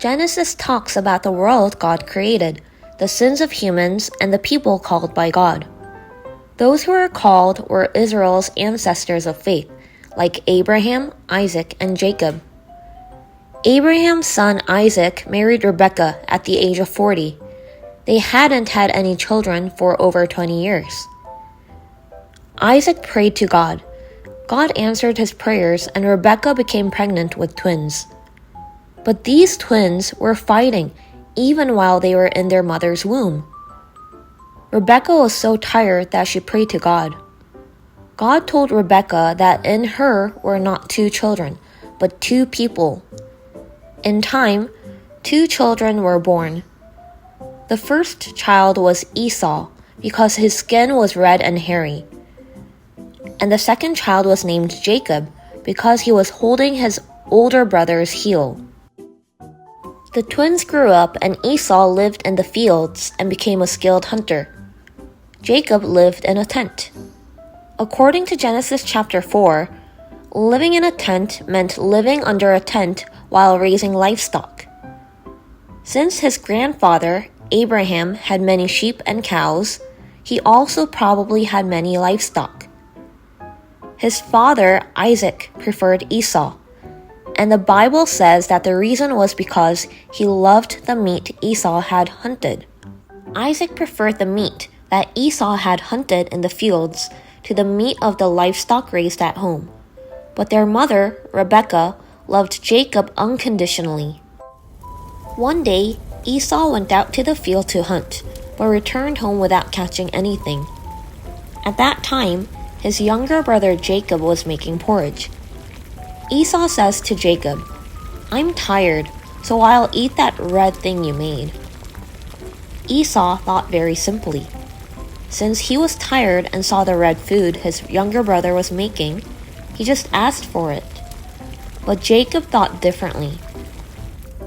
Genesis talks about the world God created, the sins of humans, and the people called by God. Those who were called were Israel's ancestors of faith, like Abraham, Isaac, and Jacob. Abraham's son Isaac married Rebekah at the age of 40. They hadn't had any children for over 20 years. Isaac prayed to God. God answered his prayers, and Rebekah became pregnant with twins. But these twins were fighting even while they were in their mother's womb. Rebekah was so tired that she prayed to God. God told Rebekah that in her were not 2 children, but 2 people. In time, 2 children were born. The first child was Esau, because his skin was red and hairy. And the second child was named Jacob, because he was holding his older brother's heel. The twins grew up, and Esau lived in the fields and became a skilled hunter. Jacob lived in a tent. According to Genesis chapter 4, living in a tent meant living under a tent while raising livestock. Since his grandfather, Abraham, had many sheep and cows, he also probably had many livestock. His father, Isaac, preferred Esau, and the Bible says that the reason was because he loved the meat Esau had hunted. Isaac preferred the meat that Esau had hunted in the fields to the meat of the livestock raised at home. But their mother, Rebekah, loved Jacob unconditionally. One day, Esau went out to the field to hunt, but returned home without catching anything. At that time, his younger brother Jacob was making porridge. Esau says to Jacob, "I'm tired, so I'll eat that red thing you made." Esau thought very simply. Since he was tired and saw the red food his younger brother was making, he just asked for it. But Jacob thought differently.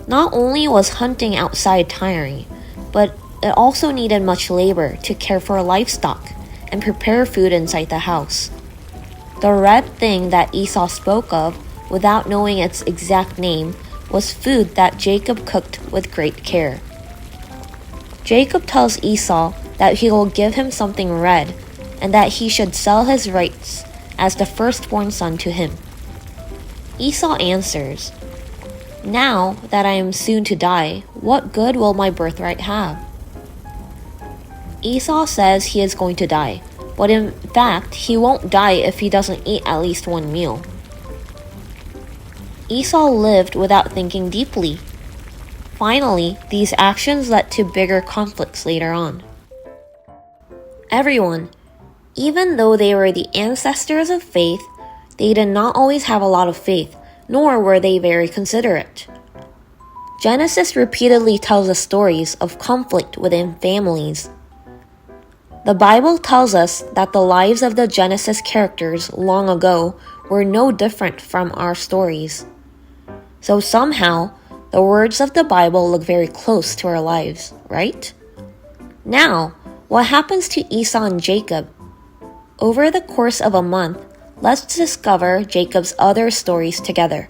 Not only was hunting outside tiring, but it also needed much labor to care for livestock and prepare food inside the house. The red thing that Esau spoke of, without knowing its exact name, was food that Jacob cooked with great care. Jacob tells Esau that he will give him something red, and that he should sell his rights as the firstborn son to him. Esau answers, "Now that I am soon to die, what good will my birthright have?" Esau says he is going to die, but in fact, he won't die if he doesn't eat at least one meal. Esau lived without thinking deeply. Finally, these actions led to bigger conflicts later on. Everyone, even though they were the ancestors of faith, they did not always have a lot of faith, nor were they very considerate. Genesis repeatedly tells us stories of conflict within families. The Bible tells us that the lives of the Genesis characters long ago were no different from our stories. So somehow, the words of the Bible look very close to our lives, right? Now, what happens to Esau and Jacob? Over the course of a month, let's discover Jacob's other stories together.